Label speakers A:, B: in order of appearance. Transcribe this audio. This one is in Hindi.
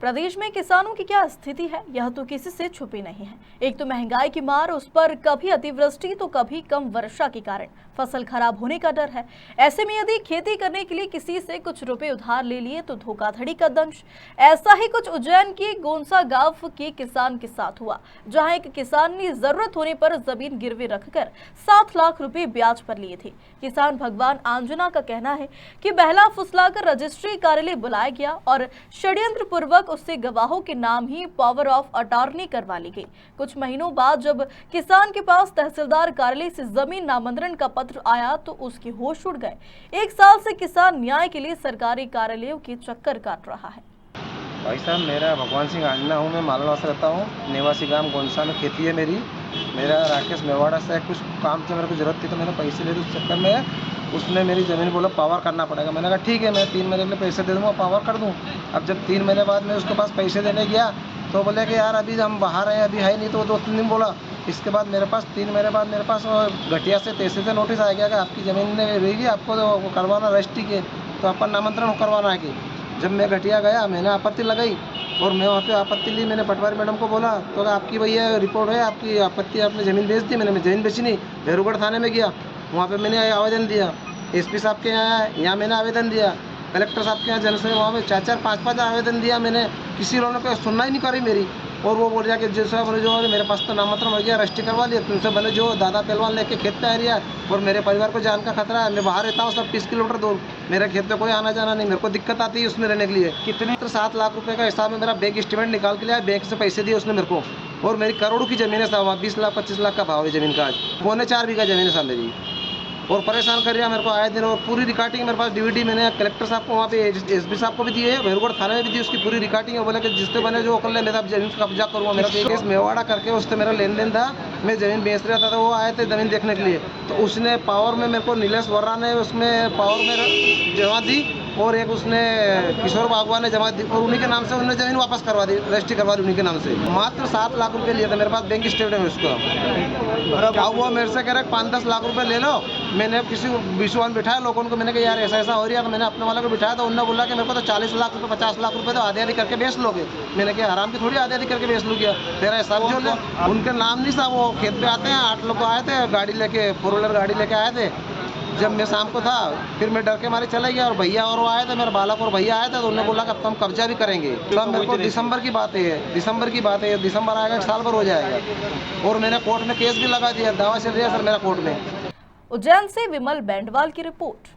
A: प्रदेश में किसानों की क्या स्थिति है, यह तो किसी से छुपी नहीं है। एक तो महंगाई की मार, उस पर कभी अतिवृष्टि तो कभी कम वर्षा के कारण फसल खराब होने का डर है। ऐसे में यदि खेती करने के लिए किसी से कुछ रुपए उधार ले लिए तो धोखाधड़ी का दंश। ऐसा ही कुछ उज्जैन के गोंसा गांव के किसान के साथ हुआ, जहां एक किसान ने जरूरत होने पर जमीन गिरवी रखकर 7 लाख रुपए ब्याज पर लिए थे। किसान भगवान आंजना का कहना है कि बहला फुसलाकर रजिस्ट्री कार्यालय बुलाया गया और षड्यंत्र पूर्वक उससे गवाहों के नाम ही पावर ऑफ अटॉर्नी करवा ली गई। कुछ महीनों बाद जब किसान के पास तहसीलदार कार्यालय से जमीन नामंजूर का पत्र आया तो उसके होश उड़ गए। 1 साल से किसान न्याय के लिए सरकारी कार्यालयों के चक्कर काट रहा है।
B: भाई साहब, मेरा भगवान सिंह आंजना हूँ। मैं मालवा से रहता हूँ। निवासी गांव गोंसा में खेती है मेरी। मेरा राकेश मेवाड़ा से कुछ काम से मेरे को ज़रूरत थी तो मैंने पैसे ले दी। उस चक्कर में उसने मेरी ज़मीन बोला पावर करना पड़ेगा। मैंने कहा ठीक है, मैं 3 महीने के लिए पैसे दे दूँगा, पावर कर दूँ। अब जब 3 महीने बाद मैं उसके पास पैसे देने गया तो बोले कि यार अभी हम बाहर हैं, अभी है नहीं। तो 2-3 दिन बोला। इसके बाद मेरे पास 3 महीने बाद मेरे पास घटिया से तहसील से नोटिस आ गया कि आपकी ज़मीन रहेगी, आपको तो करवाना रजिस्ट्री के, तो आपका नामांतरण करवाना है कि। जब मैं घटिया गया, मैंने आपत्ति लगाई और मैं वहाँ पे आपत्ति ली। मैंने पटवारी मैडम को बोला तो आपकी भैया रिपोर्ट है, आपकी आपत्ति, आपने ज़मीन बेच दी। मैंने ज़मीन बेची नहीं। भैरूगढ़ थाने में गया, वहाँ पे मैंने आवेदन दिया। एसपी साहब के यहाँ मैंने आवेदन दिया। कलेक्टर साहब के यहाँ जन से वहाँ पे 4-4, 5-5 आवेदन दिया मैंने। किसी लोगों ने सुनना ही नहीं करी मेरी। और वो बोल रहा कि जैसा बोले जो मेरे पास तो नामांतरण हो गया, रजिस्ट्री करवा लिया, तुमसे बने जो दादा पहलवान लेके खेत पे आ रही है और मेरे परिवार को जान का खतरा है। मैं बाहर रहता हूँ, सब 30 किलोमीटर दूर। मेरे खेत पे कोई आना जाना नहीं, मेरे को दिक्कत आती है उसमें रहने के लिए। कितनी तो 7 लाख रुपए का हिसाब में मेरा बैंक स्टेटमेंट निकाल के लिया, बैंक से पैसे दिए उसने मेरे को। और मेरी करोड़ों की ज़मीन है साहब, 20 लाख 25 लाख का भाव है ज़मीन का। आज 4.25 बीघा ज़मीन है साहब मेरी। और परेशान कर रहा मेरे को आए दिन। और पूरी रिकॉर्डिंग मेरे पास DVD मैंने कलेक्टर साहब को, वहाँ पे SB साहब को भी दिए, भैरूगढ़ थाने में भी दी, उसकी पूरी रिकॉर्डिंग है। बोले कि जिससे बने जो कर ले, मैं अब जमीन कब्जा करूँगा। मेरा केस मेवाड़ा करके उससे मेरा लेन देन था। मैं ज़मीन बेच रहा था तो वो आए थे ज़मीन देखने के लिए। तो उसने पावर में मेरे को नीलेश वर्रा ने उसमें पावर में जमा दी और एक उसने किशोर बागवान ने जमा दी और उन्हीं के नाम से उन्होंने ज़मीन वापस करवा दी, रजिस्ट्री करवा दी उन्हीं के नाम से। मात्र 7 लाख रुपये लिए थे। मेरे पास बैंक स्टेटमेंट है उसका। अब वो मेरे से कह रहे 5-10 लाख रुपये ले लो। मैंने किसी विश्वान बिठाया लोगों को, मैंने कहा यार ऐसा हो रहा है। तो मैंने अपने वाले को बिठाया तो उन्होंने बोला कि मेरे को तो 40 लाख रुपये 50 लाख रुपये तो आधे आधे करके बेच लोगे। मैंने कहा हराम की थोड़ी आधे आधे करके बेच लूँगा, तेरा हिसाब जो ले। उनके नाम नहीं साहब, वो खेत पे आते हैं। 8 लोग आए थे गाड़ी लेके, 4 व्हीलर गाड़ी लेके आए थे। जब मैं शाम को था फिर मैं डर के मारे चला गया और भैया और वो आए थे, मेरे बालक और भैया आए थे। तो उन्होंने बोला कि अब तो हम कब्जा भी करेंगे। तो मेरे को दिसंबर की बात है, दिसंबर आएगा, 1 साल भर हो जाएगा। और मैंने कोर्ट में केस भी लगा दिया, दावा चल रहा है सर मेरा कोर्ट में।
A: उज्जैन से विमल बैंडवाल की रिपोर्ट।